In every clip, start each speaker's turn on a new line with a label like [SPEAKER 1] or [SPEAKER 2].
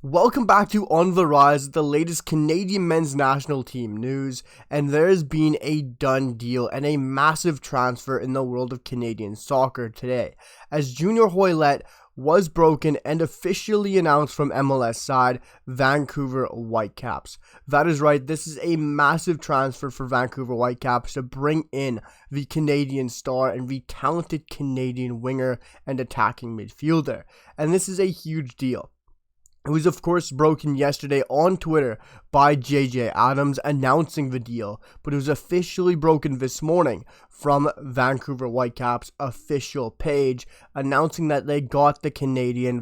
[SPEAKER 1] Welcome back to On the Rise, the latest Canadian men's national team news, and there has been a done deal and a massive transfer in the world of Canadian soccer today, as Junior Hoilett was broken and officially announced from MLS side Vancouver Whitecaps. That is right, this is a massive transfer for Vancouver Whitecaps to bring in the Canadian star and the talented Canadian winger and attacking midfielder, and this is a huge deal. It was of course broken yesterday on Twitter by JJ Adams announcing the deal, but it was officially broken this morning from Vancouver Whitecaps' official page, announcing that they got the Canadian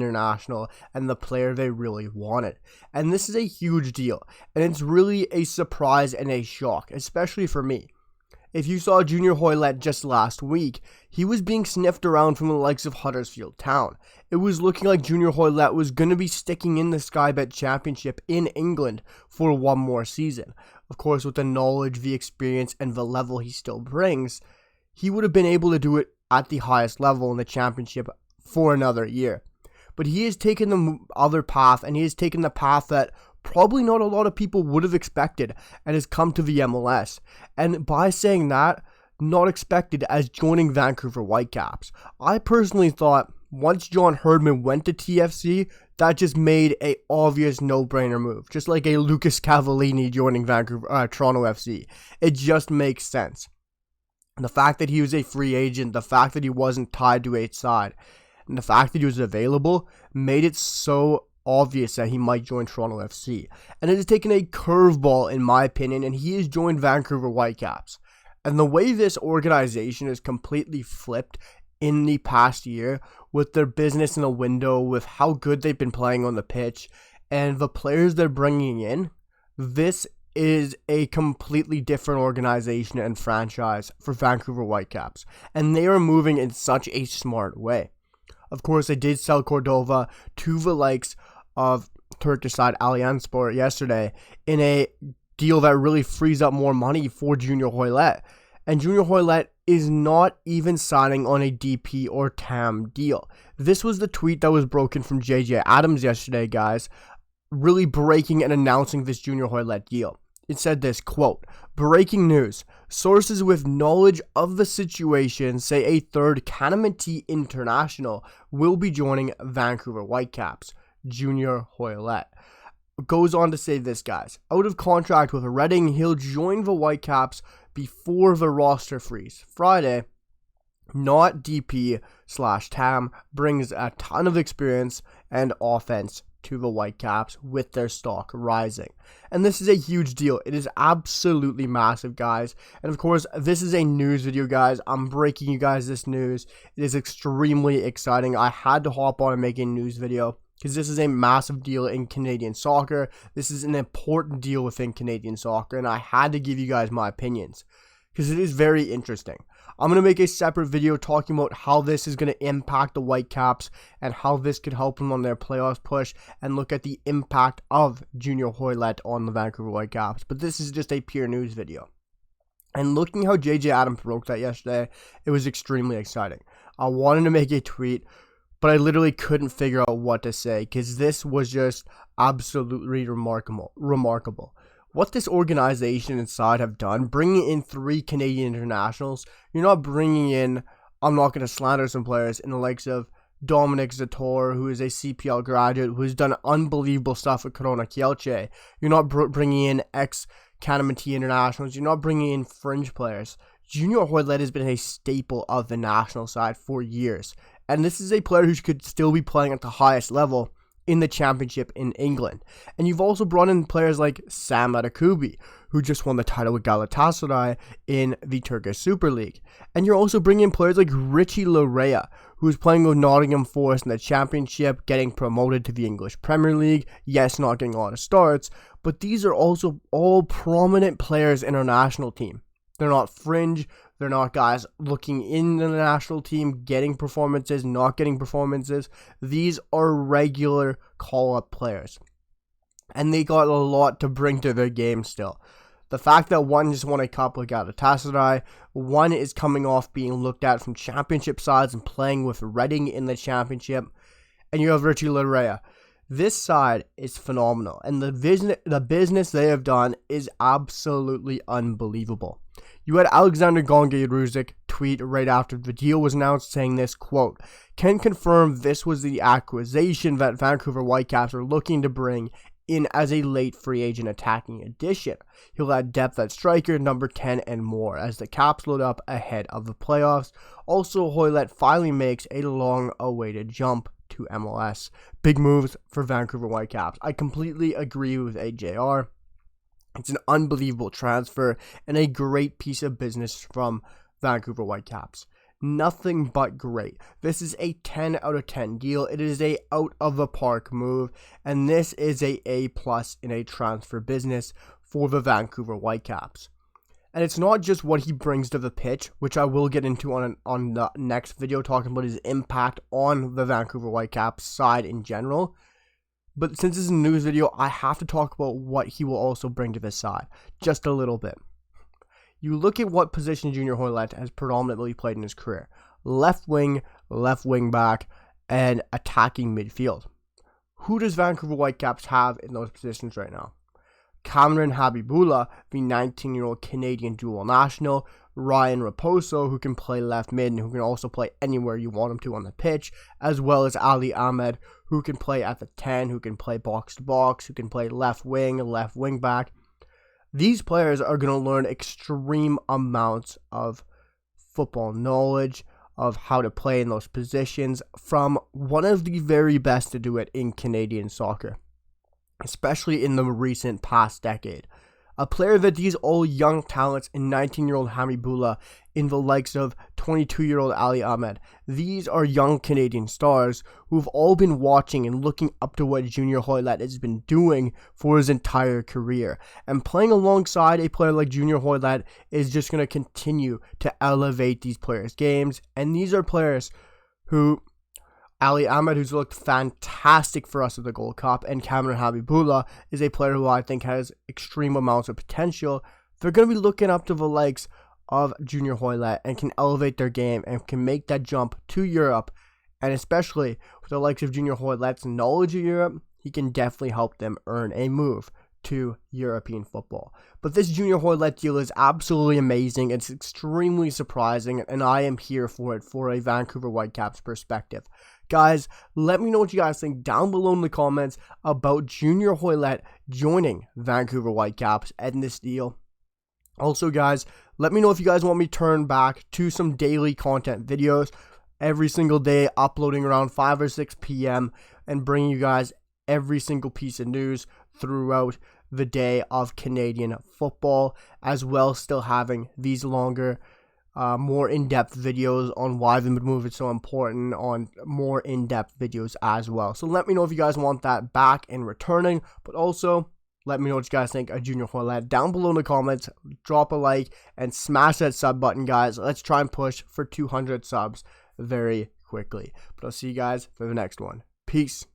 [SPEAKER 1] international, and the player they really wanted. And this is a huge deal, and it's really a surprise and a shock, especially for me. If you saw Junior Hoilett just last week, he was being sniffed around from the likes of Huddersfield Town. It was looking like Junior Hoilett was going to be sticking in the Sky Bet Championship in England for one more season. Of course, with the knowledge, the experience, and the level he still brings, he would have been able to do it at the highest level in the championship for another year. But he has taken the other path, and he has taken the path that probably not a lot of people would have expected, and has come to the MLS. And by saying that, not expected as joining Vancouver Whitecaps. I personally thought once John Herdman went to TFC, that just made a obvious no-brainer move. Just like a Lucas Cavallini joining Toronto FC. It just makes sense. And the fact that he was a free agent, the fact that he wasn't tied to a side, and the fact that he was available made it so obvious that he might join Toronto FC. And it has taken a curveball in my opinion, and he has joined Vancouver Whitecaps. And the way this organization is completely flipped in the past year, with their business in the window, with how good they've been playing on the pitch, and the players they're bringing in, this is a completely different organization and franchise for Vancouver Whitecaps. And they are moving in such a smart way. Of course, they did sell Cordova to the likes of Turkish side Allianzspor yesterday in a deal that really frees up more money for Junior Hoilett. And Junior Hoilett is not even signing on a DP or TAM deal. This was the tweet that was broken from JJ Adams yesterday, guys, really breaking and announcing this Junior Hoilett deal. It said this, quote, "Breaking news. Sources with knowledge of the situation say a third CanMNT international will be joining Vancouver Whitecaps. Junior Hoilett." Goes on to say this, guys. Out of contract with Reading, he'll join the Whitecaps before the roster freeze Friday. Not DP/TAM, brings a ton of experience and offense to the Whitecaps with their stock rising. And this is a huge deal. It is absolutely massive, guys. And of course, this is a news video, guys. I'm breaking you guys this news. It is extremely exciting. I had to hop on and make a news video because this is a massive deal in Canadian soccer. This is an important deal within Canadian soccer, and I had to give you guys my opinions because it is very interesting. I'm going to make a separate video talking about how this is going to impact the Whitecaps and how this could help them on their playoffs push, and look at the impact of Junior Hoilett on the Vancouver Whitecaps. But this is just a pure news video. And looking how JJ Adams broke that yesterday, it was extremely exciting. I wanted to make a tweet, but I literally couldn't figure out what to say because this was just absolutely remarkable. What this organization inside have done, bringing in 3 Canadian internationals, you're not bringing in, I'm not going to slander some players, in the likes of Dominic Zator, who is a CPL graduate, who has done unbelievable stuff at Corona Kielce. You're not bringing in ex-CanMNT internationals. You're not bringing in fringe players. Junior Hoilett has been a staple of the national side for years. And this is a player who could still be playing at the highest level in the championship in England. And you've also brought in players like Sam Adekugbe, who just won the title with Galatasaray in the Turkish Super League. And you're also bringing in players like Richie Laryea, who is playing with Nottingham Forest in the championship, getting promoted to the English Premier League. Yes, not getting a lot of starts, but these are also all prominent players in our national team. They're not fringe. They're not guys looking in the national team, getting performances, not getting performances. These are regular call-up players. And they got a lot to bring to their game still. The fact that one just won a cup with Galatasaray, one is coming off being looked at from championship sides and playing with Reading in the championship, and you have Richie Laryea. This side is phenomenal, and the business they have done is absolutely unbelievable. You had Alexander Gonga-Ruzik tweet right after the deal was announced saying this, quote, "Can confirm this was the acquisition that Vancouver Whitecaps are looking to bring in as a late free agent attacking addition. He'll add depth at striker, number 10, and more as the Caps load up ahead of the playoffs. Also, Hoilett finally makes a long-awaited jump to MLS. Big moves for Vancouver Whitecaps." I completely agree with AJR. It's an unbelievable transfer and a great piece of business from Vancouver Whitecaps. Nothing but great. This is a 10 out of 10 deal. It is a out of the park move, and this is a A+ in a transfer business for the Vancouver Whitecaps. And it's not just what he brings to the pitch, which I will get into on the next video, talking about his impact on the Vancouver Whitecaps side in general. But since this is a news video, I have to talk about what he will also bring to this side, just a little bit. You look at what position Junior Hoilett has predominantly played in his career: left wing back, and attacking midfield. Who does Vancouver Whitecaps have in those positions right now? Cameron Habibullah, the 19-year-old Canadian dual national; Ryan Raposo, who can play left mid and who can also play anywhere you want him to on the pitch; as well as Ali Ahmed, who can play at the 10, who can play box to box, who can play left wing back. These players are going to learn extreme amounts of football knowledge, of how to play in those positions, from one of the very best to do it in Canadian soccer, especially in the recent past decade. A player that these all young talents in 19-year-old Habibullah, in the likes of 22-year-old Ali Ahmed, these are young Canadian stars who've all been watching and looking up to what Junior Hoilett has been doing for his entire career. And playing alongside a player like Junior Hoilett is just going to continue to elevate these players' games. And these are players who, Ali Ahmed, who's looked fantastic for us at the Gold Cup, and Cameron Habibullah is a player who I think has extreme amounts of potential. They're going to be looking up to the likes of Junior Hoilett and can elevate their game and can make that jump to Europe. And especially with the likes of Junior Hoilett's knowledge of Europe, he can definitely help them earn a move to European football. But this Junior Hoilett deal is absolutely amazing. It's extremely surprising, and I am here for it for a Vancouver Whitecaps perspective. Guys, let me know what you guys think down below in the comments about Junior Hoilett joining Vancouver Whitecaps and this deal. Also, guys, let me know if you guys want me to turn back to some daily content videos every single day, uploading around 5 or 6 p.m. and bringing you guys every single piece of news throughout the day of Canadian football, as well still having these longer, more in-depth videos on why the move is so important, on more in-depth videos as well. So let me know if you guys want that back and returning, but also let me know what you guys think of Junior Hoilett down below in the comments. Drop a like and smash that sub button, guys. Let's try and push for 200 subs very quickly. But I'll see you guys for the next one. Peace.